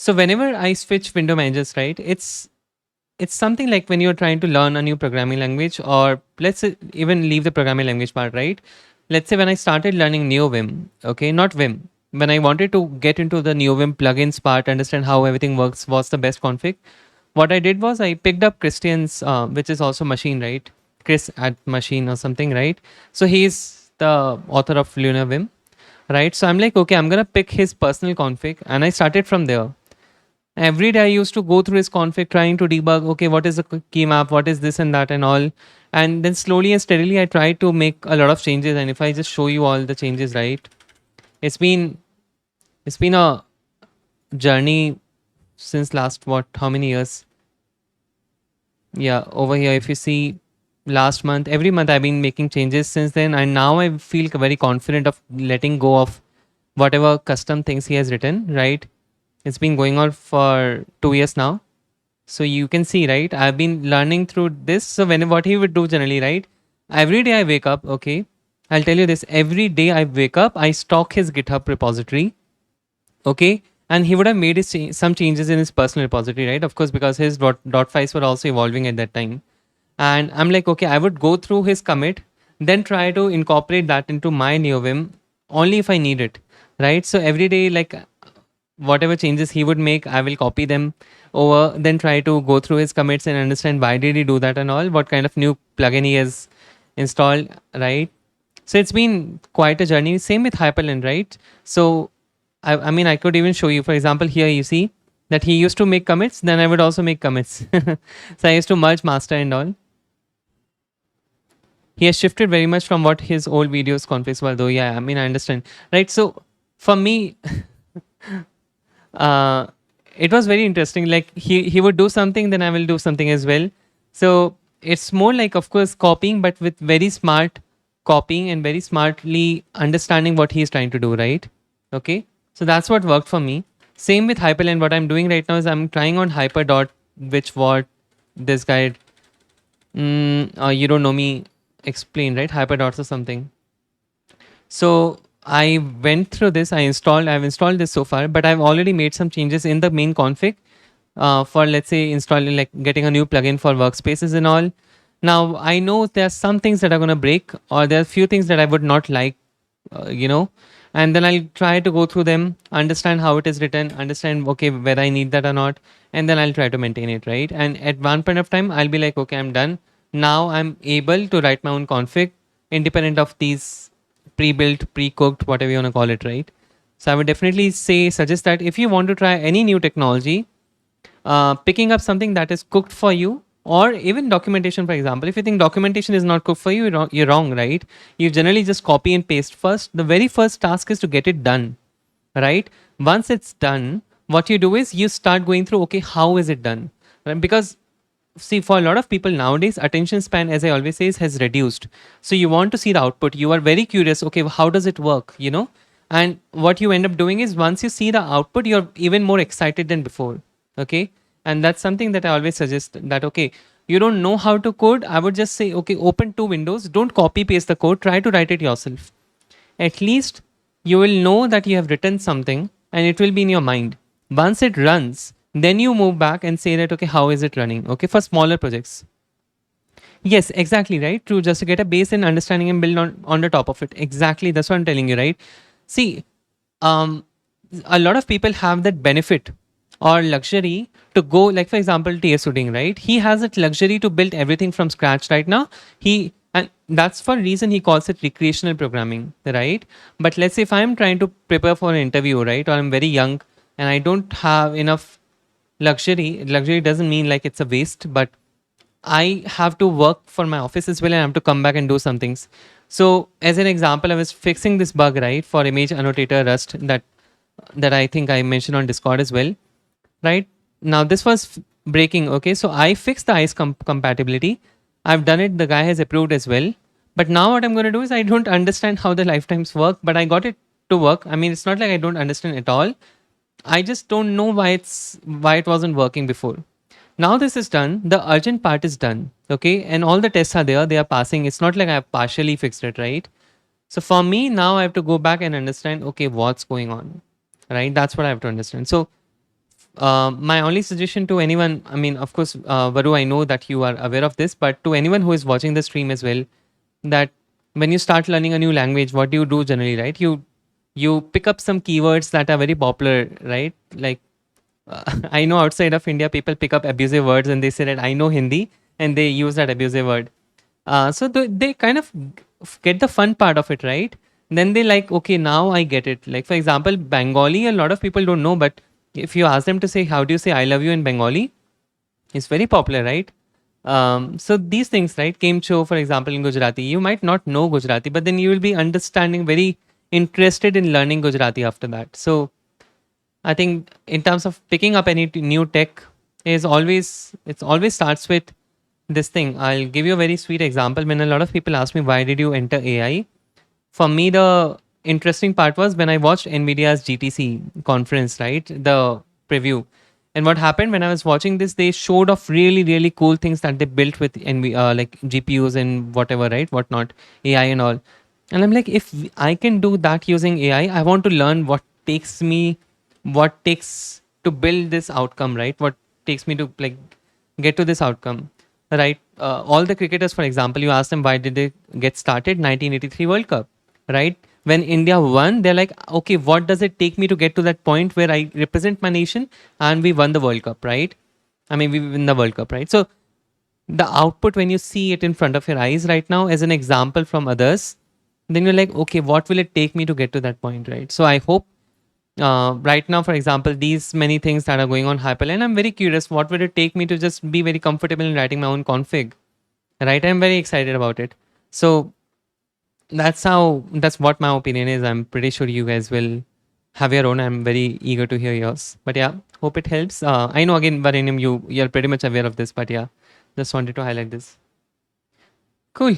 So whenever I switch window managers, right, it's something like when you're trying to learn a new programming language, or let's say, even leave the programming language part, right? Let's say when I started learning NeoVim, okay, not Vim, when I wanted to get into the NeoVim plugins part, understand how everything works, what's the best config, what I did was I picked up Christian's, which is also Machine, right? Chris at Machine or something, right? So he's the author of Lunar Vim, right? So I'm like, okay, I'm gonna pick his personal config, and I started from there. Every day I used to go through his config, trying to debug, okay, what is the key map, what is this and that and all. And then slowly and steadily I tried to make a lot of changes. And if I just show you all the changes, right, it's been it's been a journey since last, what, how many years? Yeah, over here, if you see, last month, every month I've been making changes since then, and now I feel very confident of letting go of whatever custom things he has written, right? It's been going on for 2 years now. So you can see, right? I've been learning through this. So when what he would do generally, right? Every day I wake up, okay. I'll tell you this. Every day I wake up, I stalk his GitHub repository, okay. And he would have made some changes in his personal repository, right? Of course, because his dot files were also evolving at that time. And I'm like, okay, I would go through his commit, then try to incorporate that into my NeoVim only if I need it, right? So every day, like, whatever changes he would make, I will copy them over, then try to go through his commits and understand why did he do that and all, what kind of new plugin he has installed, right? So it's been quite a journey. Same with Hyperland, right? So I mean, I could even show you, for example, here you see that he used to make commits, then I would also make commits. So I used to merge master and all. He has shifted very much from what his old videos configs were, though. Yeah, I mean, I understand, right? So for me, uh, it was very interesting. Like he would do something, then I will do something as well. So it's more like, of course, copying, but with very smart copying and very smartly understanding what he's trying to do, right? Okay, so that's what worked for me. Same with Hyperland. What I'm doing right now is I'm trying on Hyperdot, which what this guy, you don't know me, explain, right? Hyperdots or something. So I went through this. I've installed this so far, but I've already made some changes in the main config, for, let's say, installing, like, getting a new plugin for workspaces and all. Now I know there are some things that are going to break, or there are few things that I would not like, you know, and then I'll try to go through them, understand how it is written, understand, okay, whether I need that or not, and then I'll try to maintain it, right? And at one point of time, I'll be like, okay, I'm done. Now I'm able to write my own config independent of these pre-built, pre-cooked, whatever you want to call it, right? So I would definitely suggest that if you want to try any new technology, picking up something that is cooked for you, or even documentation, for example, if you think documentation is not cooked for you, you're wrong, right? You generally just copy and paste first. The very first task is to get it done, right? Once it's done, what you do is you start going through, okay, how is it done, right? Because see, for a lot of people nowadays, attention span, as I always say, has reduced. So you want to see the output, you are very curious, okay, how does it work, and what you end up doing is, once you see the output, you're even more excited than before, okay? And that's something that I always suggest, that, okay, you don't know how to code, I would just say, okay, open two windows, don't copy paste the code, try to write it yourself. At least you will know that you have written something, and it will be in your mind. Once it runs, then you move back and say that, okay, how is it running, okay, for smaller projects. Yes, exactly, right. True, just to get a base and understanding and build on the top of it. Exactly, that's what I'm telling you, right? See, um a lot of people have that benefit or luxury to go, like, for example, TS Suding, right? He has that luxury to build everything from scratch right now. And that's for a reason he calls it recreational programming, right? But let's say if I'm trying to prepare for an interview, right, or I'm very young and I don't have enough luxury doesn't mean like it's a waste, but I have to work for my office as well, and I have to come back and do some things. So, as an example, I was fixing this bug, right, for image annotator Rust, that I think I mentioned on Discord as well, right? Now this was breaking, okay? So I fixed the ICE compatibility. I've done it. The guy has approved as well. But now what I'm going to do is, I don't understand how the lifetimes work, but I got it to work. I mean, it's not like I don't understand at all. I just don't know why it wasn't working before. Now this is done. The urgent part is done. Okay. And all the tests are there. They are passing. It's not like I have partially fixed it, right? So for me, now I have to go back and understand, okay, what's going on, right? That's what I have to understand. So my only suggestion to anyone, I mean, of course, Varu, I know that you are aware of this, but to anyone who is watching the stream as well, that when you start learning a new language, what do you do generally, right? You pick up some keywords that are very popular, right? Like I know outside of India, people pick up abusive words and they say that I know Hindi and they use that abusive word. So they kind of get the fun part of it, right? Then they like, okay, now I get it. Like for example, Bengali, a lot of people don't know, but if you ask them to say, how do you say I love you in Bengali? It's very popular, right? So these things, right? Kemcho, for example, in Gujarati, you might not know Gujarati, but then you will be understanding, very interested in learning Gujarati after that. So I think in terms of picking up any new tech is always, it's always starts with this thing. I'll give you a very sweet example. When a lot of people ask me, why did you enter AI? For me, the interesting part was when I watched NVIDIA's GTC conference, right? The preview. And what happened when I was watching this, they showed off really, really cool things that they built with like GPUs and whatever, right? Whatnot, AI and all. And I'm like, if I can do that using AI, I want to learn what takes to build this outcome, right? What takes me to like get to this outcome, right? All the cricketers, for example, you ask them why did they get started? 1983 World Cup, right? When India won, they're like, okay, what does it take me to get to that point where I represent my nation and we won the World Cup, right? I mean, we win the World Cup, right? So the output, when you see it in front of your eyes right now as an example from others, then you're like, okay, what will it take me to get to that point, right? So I hope right now, for example, these many things that are going on Hyperline, I'm very curious, what would it take me to just be very comfortable in writing my own config, right? I'm very excited about it. So that's what my opinion is. I'm pretty sure you guys will have your own. I'm very eager to hear yours. But yeah, hope it helps. I know again, Varanium, you're pretty much aware of this, but yeah, just wanted to highlight this. Cool.